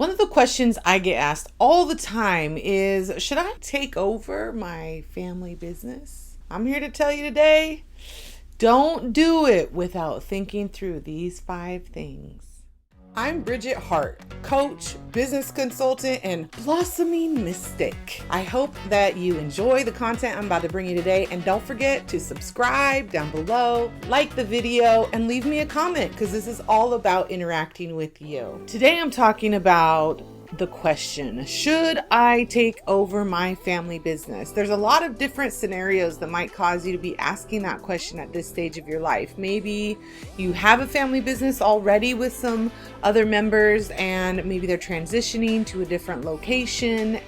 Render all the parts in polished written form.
One of the questions I get asked all the time is, should I take over my family business? I'm here to tell you today, don't do it without thinking through these 5 things. I'm Bridget Hart, coach, business consultant, and blossoming mystic. I hope that you enjoy the content I'm about to bring you today, and don't forget to subscribe down below, like the video, and leave me a comment because this is all about interacting with you. Today I'm talking about the question, should I take over my family business? There's a lot of different scenarios that might cause you to be asking that question at this stage of your life. Maybe you have a family business already with some other members and maybe they're transitioning to a different location.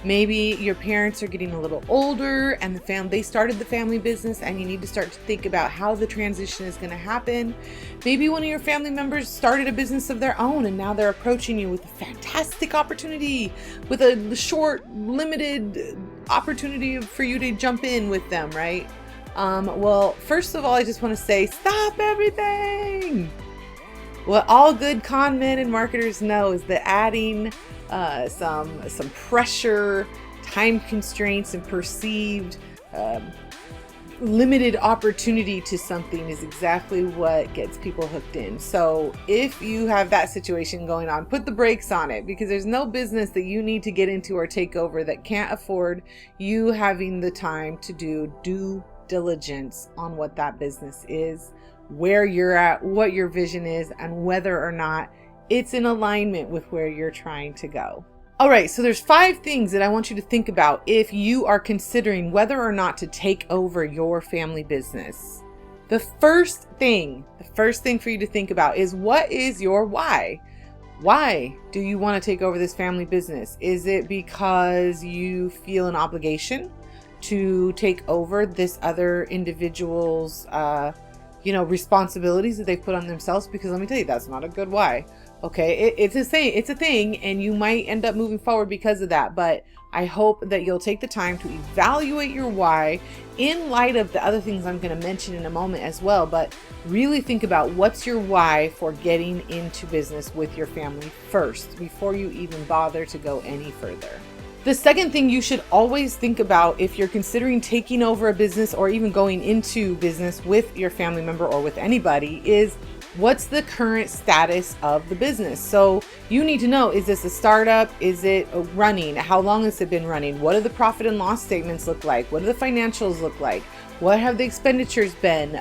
Maybe your parents are getting a little older and they started the family business and you need to start to think about how the transition is going to happen. Maybe one of your family members started a business of their own and now they're approaching you with a fantastic opportunity, with a short, limited opportunity for you to jump in with them, right? Well, first of all, I just want to say, stop everything. What all good con men and marketers know is that adding some pressure, time constraints, and perceived limited opportunity to something is exactly what gets people hooked in. So if you have that situation going on, put the brakes on it, because there's no business that you need to get into or take over that can't afford you having the time to do due diligence on what that business is, where you're at, what your vision is, and whether or not it's in alignment with where you're trying to go. All right, so there's 5 things that I want you to think about if you are considering whether or not to take over your family business. The first thing for you to think about is, what is your why? Why do you want to take over this family business? Is it because you feel an obligation to take over this other individual's responsibilities that they put on themselves? Because let me tell you, that's not a good why. Okay, it's a thing, and you might end up moving forward because of that. But I hope that you'll take the time to evaluate your why in light of the other things I'm going to mention in a moment as well. But really think about, what's your why for getting into business with your family first before you even bother to go any further. The second thing you should always think about if you're considering taking over a business or even going into business with your family member or with anybody is, what's the current status of the business? So you need to know, is this a startup? Is it running? How long has it been running? What do the profit and loss statements look like? What do the financials look like? What have the expenditures been?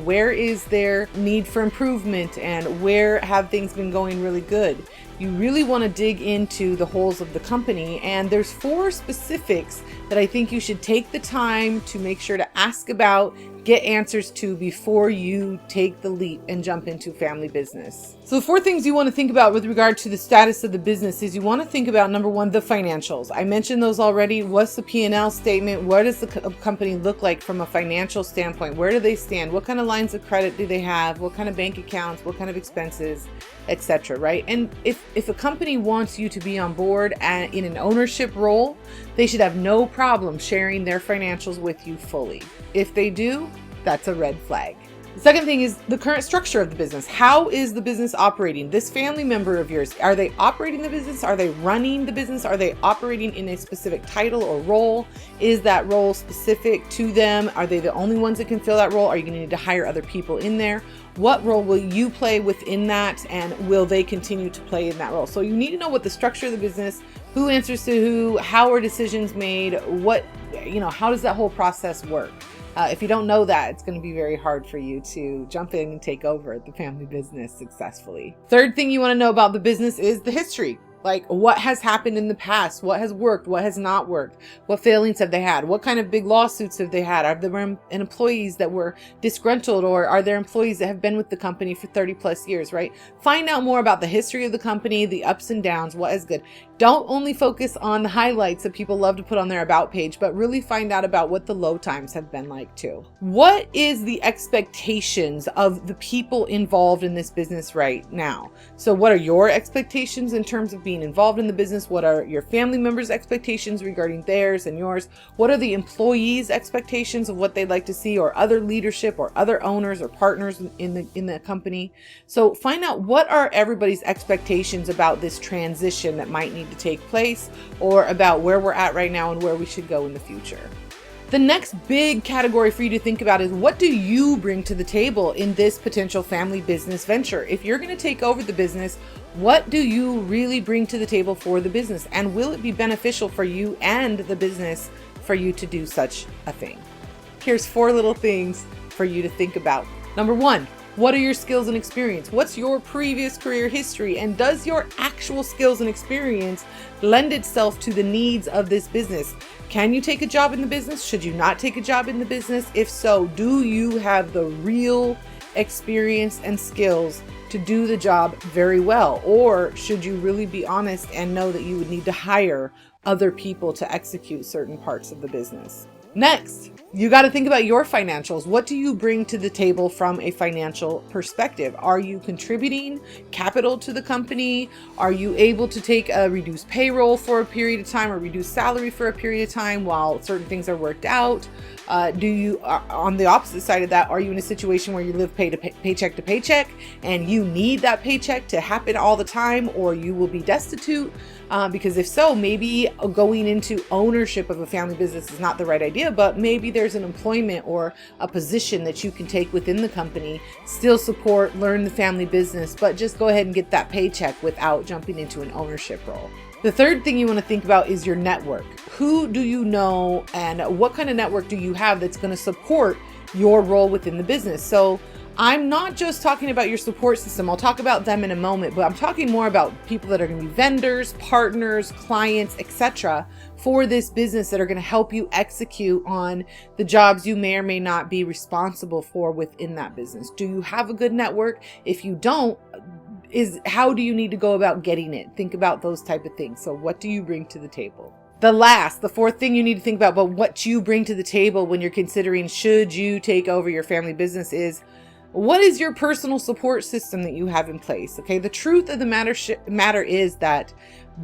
Where is there need for improvement, and where have things been going really good? You really want to dig into the holes of the company, and there's 4 specifics that I think you should take the time to make sure to ask about, get answers to before you take the leap and jump into family business. So the 4 things you want to think about with regard to the status of the business is, you want to think about, number 1, the financials. I mentioned those already. What's the P&L statement? What does the company look like from a financial standpoint? Where do they stand? What kind of lines of credit do they have? What kind of bank accounts? What kind of expenses, etc. Right? And if a company wants you to be on board in an ownership role, they should have no problem sharing their financials with you fully. If they do, that's a red flag. The second thing is the current structure of the business. How is the business operating? This family member of yours, are they operating the business? Are they running the business? Are they operating in a specific title or role? Is that role specific to them? Are they the only ones that can fill that role? Are you going to need to hire other people in there? What role will you play within that, and will they continue to play in that role? So you need to know what the structure of the business, who answers to who, how are decisions made, how does that whole process work? If you don't know that, it's going to be very hard for you to jump in and take over the family business successfully. Third thing you want to know about the business is the history. Like, what has happened in the past? What has worked? What has not worked? What failings have they had? What kind of big lawsuits have they had? Are there employees that were disgruntled, or are there employees that have been with the company for 30 plus years, right? Find out more about the history of the company, the ups and downs, what is good. Don't only focus on the highlights that people love to put on their about page, but really find out about what the low times have been like too. What is the expectations of the people involved in this business right now? So what are your expectations in terms of being involved in the business? What are your family members' expectations regarding theirs and yours? What are the employees' expectations of what they'd like to see, or other leadership or other owners or partners in the company? So find out what are everybody's expectations about this transition that might need to take place, or about where we're at right now and where we should go in the future. The next big category for you to think about is, what do you bring to the table in this potential family business venture? If you're going to take over the business, what do you really bring to the table for the business? And will it be beneficial for you and the business for you to do such a thing? Here's 4 little things for you to think about. Number 1, what are your skills and experience? What's your previous career history? And does your actual skills and experience lend itself to the needs of this business? Can you take a job in the business? Should you not take a job in the business? If so, do you have the real experience and skills to do the job very well? Or should you really be honest and know that you would need to hire other people to execute certain parts of the business? Next, you got to think about your financials. What do you bring to the table from a financial perspective? Are you contributing capital to the company? Are you able to take a reduced payroll for a period of time, or reduced salary for a period of time while certain things are worked out? On the opposite side of that, are you in a situation where you live paycheck to paycheck and you need that paycheck to happen all the time, or you will be destitute? Because if so, maybe going into ownership of a family business is not the right idea, but maybe there's an employment or a position that you can take within the company, still support, learn the family business, but just go ahead and get that paycheck without jumping into an ownership role. The third thing you want to think about is your network. Who do you know, and what kind of network do you have that's going to support your role within the business? So I'm not just talking about your support system. I'll talk about them in a moment, but I'm talking more about people that are going to be vendors, partners, clients, etc. for this business, that are going to help you execute on the jobs you may or may not be responsible for within that business. Do you have a good network? If you don't, how do you need to go about getting it? Think about those type of things. So what do you bring to the table? The fourth thing you need to think about, but what you bring to the table when you're considering should you take over your family business, is what is your personal support system that you have in place? Okay, the truth of the matter is that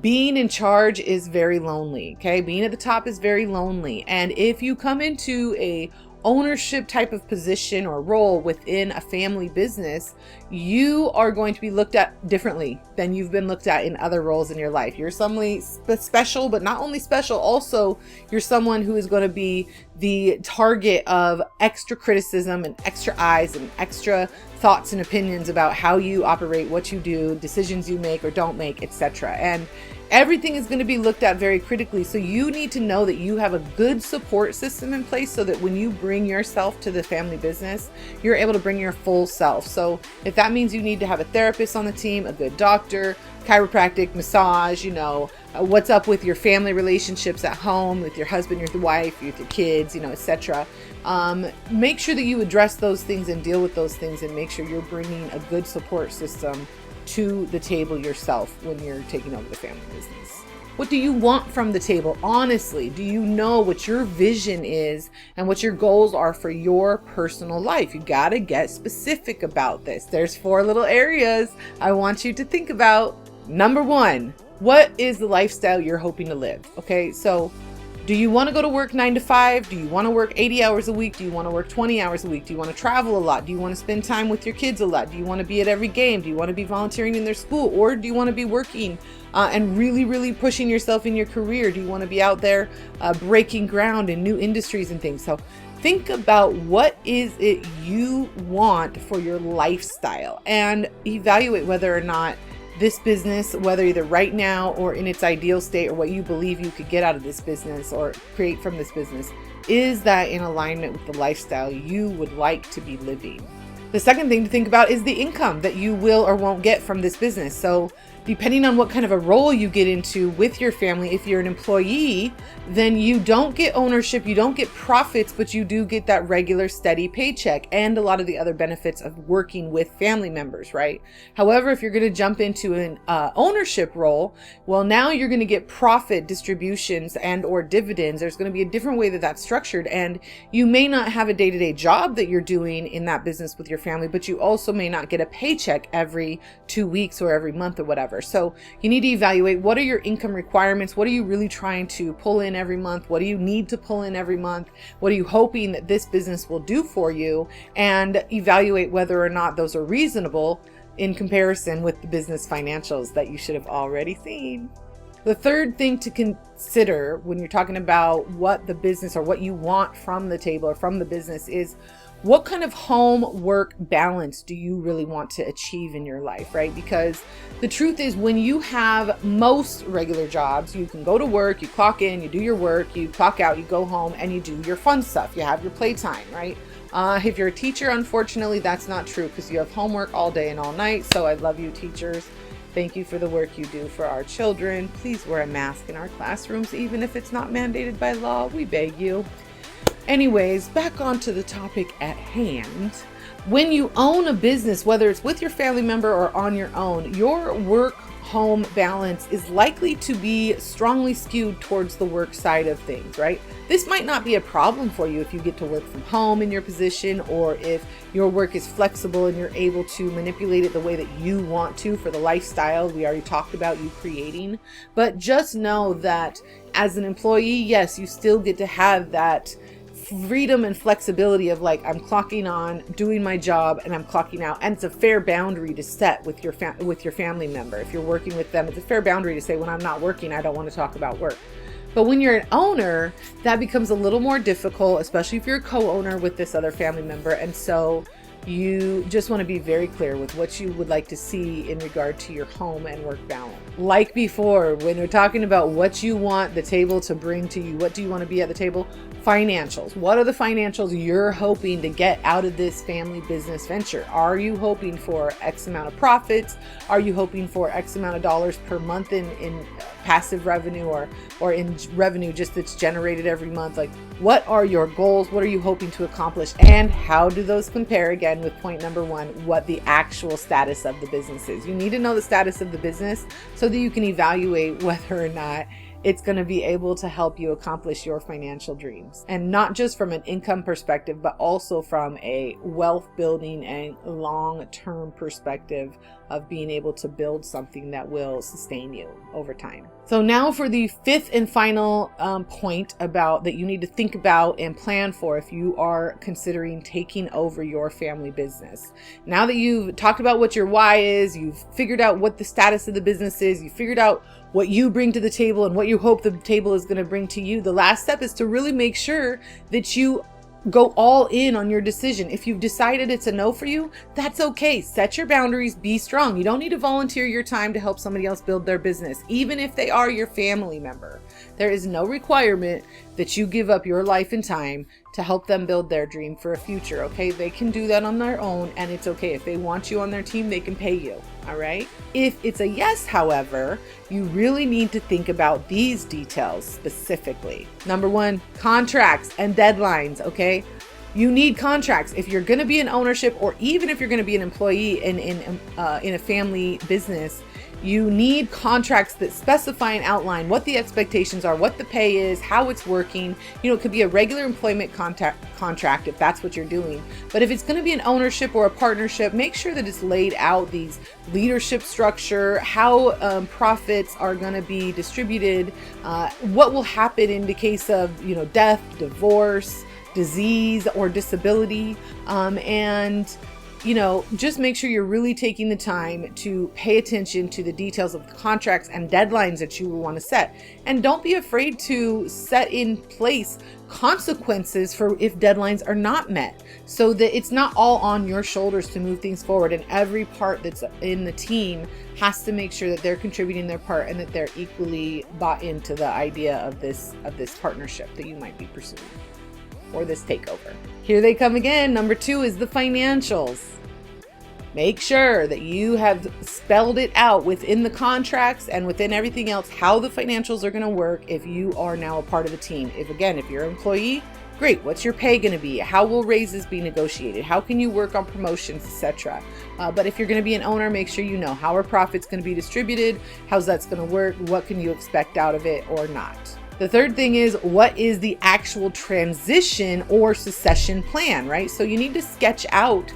being in charge is very lonely. Okay, being at the top is very lonely. And if you come into a ownership type of position or role within a family business, you are going to be looked at differently than you've been looked at in other roles in your life. You're somebody special, but not only special, also you're someone who is going to be the target of extra criticism and extra eyes and extra thoughts and opinions about how you operate, what you do, decisions you make or don't make, etc. And everything is going to be looked at very critically. So you need to know that you have a good support system in place, so that when you bring yourself to the family business, you're able to bring your full self. So if that means you need to have a therapist on the team, a good doctor, chiropractic, massage, what's up with your family relationships at home, with your husband, your wife, with your kids, etc. Make sure that you address those things and deal with those things, and make sure you're bringing a good support system to the table yourself when you're taking over the family business. What do you want from the table? Honestly, do you know what your vision is and what your goals are for your personal life? You got to get specific about this. There's 4 little areas I want you to think about. Number 1, what is the lifestyle you're hoping to live? Okay, so do you want to go to work 9 to 5? Do you want to work 80 hours a week? Do you want to work 20 hours a week? Do you want to travel a lot? Do you want to spend time with your kids a lot? Do you want to be at every game? Do you want to be volunteering in their school? Or do you want to be working and really, really pushing yourself in your career? Do you want to be out there breaking ground in new industries and things? So think about what is it you want for your lifestyle, and evaluate whether or not this business, whether either right now or in its ideal state, or what you believe you could get out of this business or create from this business, is that in alignment with the lifestyle you would like to be living. The second thing to think about is the income that you will or won't get from this business. So depending on what kind of a role you get into with your family, if you're an employee, then you don't get ownership, you don't get profits, but you do get that regular steady paycheck and a lot of the other benefits of working with family members, right? However, if you're going to jump into an ownership role, well, now you're going to get profit distributions and or dividends. There's going to be a different way that that's structured, and you may not have a day-to-day job that you're doing in that business with your family, but you also may not get a paycheck every 2 weeks or every month or whatever. So you need to evaluate, what are your income requirements? What are you really trying to pull in every month? What do you need to pull in every month? What are you hoping that this business will do for you? And evaluate whether or not those are reasonable in comparison with the business financials that you should have already seen. The third thing to consider when you're talking about what the business or what you want from the table or from the business is, what kind of home work balance do you really want to achieve in your life, right? Because the truth is, when you have most regular jobs, you can go to work, you clock in, you do your work, you clock out, you go home, and you do your fun stuff. You have your playtime, right? If you're a teacher, unfortunately, that's not true because you have homework all day and all night. So I love you, teachers. Thank you for the work you do for our children. Please wear a mask in our classrooms, even if it's not mandated by law. We beg you. Anyways, back onto the topic at hand. When you own a business, whether it's with your family member or on your own, your work-home balance is likely to be strongly skewed towards the work side of things, right? This might not be a problem for you if you get to work from home in your position, or if your work is flexible and you're able to manipulate it the way that you want to for the lifestyle we already talked about you creating. But just know that as an employee, yes, you still get to have that freedom and flexibility of like, I'm clocking on, doing my job, and I'm clocking out. And it's a fair boundary to set with your family member. If you're working with them, it's a fair boundary to say, when I'm not working, I don't want to talk about work. But when you're an owner, that becomes a little more difficult, especially if you're a co-owner with this other family member. And so you just want to be very clear with what you would like to see in regard to your home and work balance. Like before, when we're talking about what you want the table to bring to you, what do you want to be at the table? Financials. What are the financials you're hoping to get out of this family business venture? Are you hoping for X amount of profits? Are you hoping for X amount of dollars per month in passive revenue or in revenue just that's generated every month? Like, what are your goals? What are you hoping to accomplish? And how do those compare, again, with point number one, what the actual status of the business is? You need to know the status of the business so that you can evaluate whether or not it's going to be able to help you accomplish your financial dreams. And not just from an income perspective, but also from a wealth building and long-term perspective of being able to build something that will sustain you over time. So now for the fifth and final point about that you need to think about and plan for if you are considering taking over your family business. Now that you've talked about what your why is, you've figured out what the status of the business is, you figured out what you bring to the table and what you hope the table is going to bring to you, the last step is to really make sure that you go all in on your decision. If you've decided it's a no for you, that's okay. Set your boundaries, be strong. You don't need to volunteer your time to help somebody else build their business, even if they are your family member. There is no requirement that you give up your life and time to help them build their dream for a future, okay? They can do that on their own, and it's okay. If they want you on their team, they can pay you, all right? If it's a yes, however, you really need to think about these details specifically. Number one, contracts and deadlines, okay? You need contracts. If you're gonna be in ownership, or even if you're gonna be an employee in a family business, you need contracts that specify and outline what the expectations are, what the pay is, how it's working. You know, it could be a regular employment contract if that's what you're doing. But if it's going to be an ownership or a partnership, make sure that it's laid out, these leadership structure, how profits are going to be distributed, what will happen in the case of, you know, death, divorce, disease, or disability, and you know, just make sure you're really taking the time to pay attention to the details of the contracts and deadlines that you want to set. And don't be afraid to set in place consequences for if deadlines are not met, so that it's not all on your shoulders to move things forward. And every part that's in the team has to make sure that they're contributing their part and that they're equally bought into the idea of this partnership that you might be pursuing, or this takeover. Here they come again. Number two is the financials. make sure that you have spelled it out within the contracts and within everything else, how the financials are going to work if you are now a part of the team. If you're an employee, great. What's your pay going to be? How will raises be negotiated? How can you work on promotions, etc.? But if you're going to be an owner, make sure you know how are profits going to be distributed? How's that's going to work? What can you expect out of it or not? The third thing is, what is the actual transition or succession plan, right? So you need to sketch out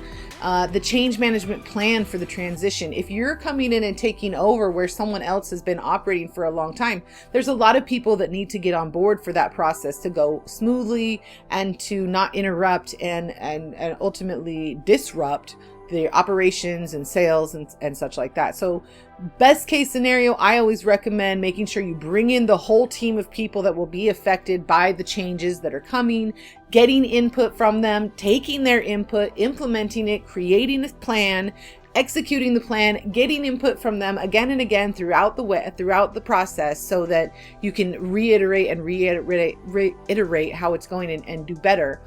the change management plan for the transition. If you're coming in and taking over where someone else has been operating for a long time, there's a lot of people that need to get on board for that process to go smoothly and to not interrupt and ultimately disrupt the operations and sales and such like that. So best case scenario, I always recommend making sure you bring in the whole team of people that will be affected by the changes that are coming, getting input from them, taking their input, implementing it, creating a plan, executing the plan, getting input from them again and again throughout the process, so that you can reiterate how it's going and do better.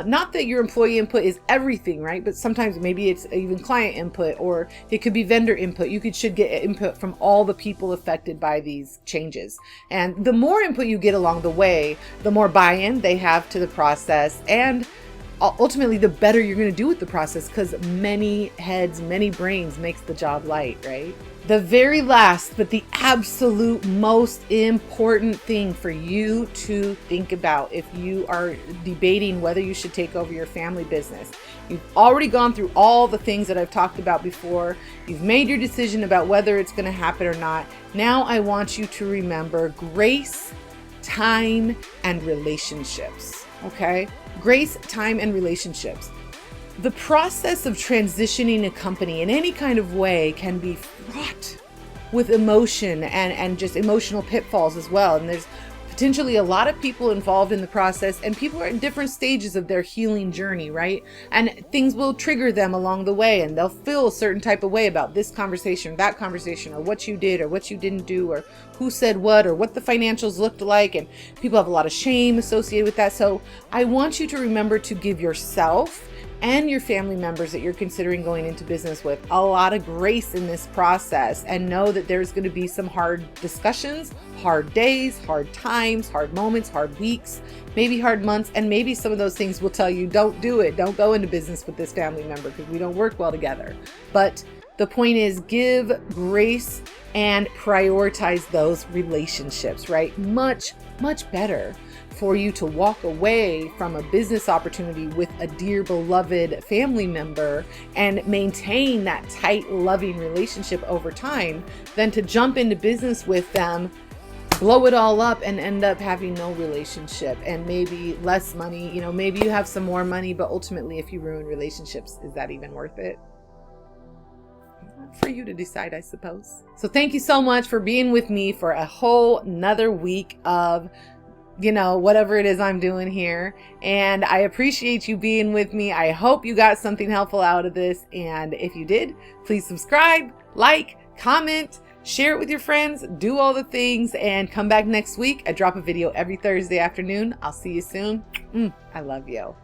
Not that your employee input is everything, right? But sometimes maybe it's even client input, or it could be vendor input. You should get input from all the people affected by these changes. And the more input you get along the way, the more buy-in they have to the process, and ultimately the better you're going to do with the process, because many heads, many brains makes the job light, right? The very last, but the absolute most important thing for you to think about if you are debating whether you should take over your family business. You've already gone through all the things that I've talked about before. You've made your decision about whether it's going to happen or not. Now I want you to remember grace, time, and relationships. Okay? Grace, time, and relationships. The process of transitioning a company in any kind of way can be fraught with emotion and just emotional pitfalls as well. And there's potentially a lot of people involved in the process, and people are at different stages of their healing journey, right? And things will trigger them along the way, and they'll feel a certain type of way about this conversation, or that conversation, or what you did or what you didn't do, or who said what, or what the financials looked like. And people have a lot of shame associated with that. So I want you to remember to give yourself and your family members that you're considering going into business with a lot of grace in this process, and know that there's going to be some hard discussions, hard days, hard times, hard moments, hard weeks, maybe hard months, and maybe some of those things will tell you, don't do it, don't go into business with this family member because we don't work well together. But the point is, give grace and prioritize those relationships, right? Much, much better for you to walk away from a business opportunity with a dear beloved family member and maintain that tight, loving relationship over time than to jump into business with them, blow it all up, and end up having no relationship and maybe less money. You know, maybe you have some more money, but ultimately if you ruin relationships, is that even worth it? For you to decide, I suppose. So thank you so much for being with me for a whole nother week of whatever it is I'm doing here. And I appreciate you being with me. I hope you got something helpful out of this. And if you did, please subscribe, like, comment, share it with your friends, do all the things, and come back next week. I drop a video every Thursday afternoon. I'll see you soon. I love you.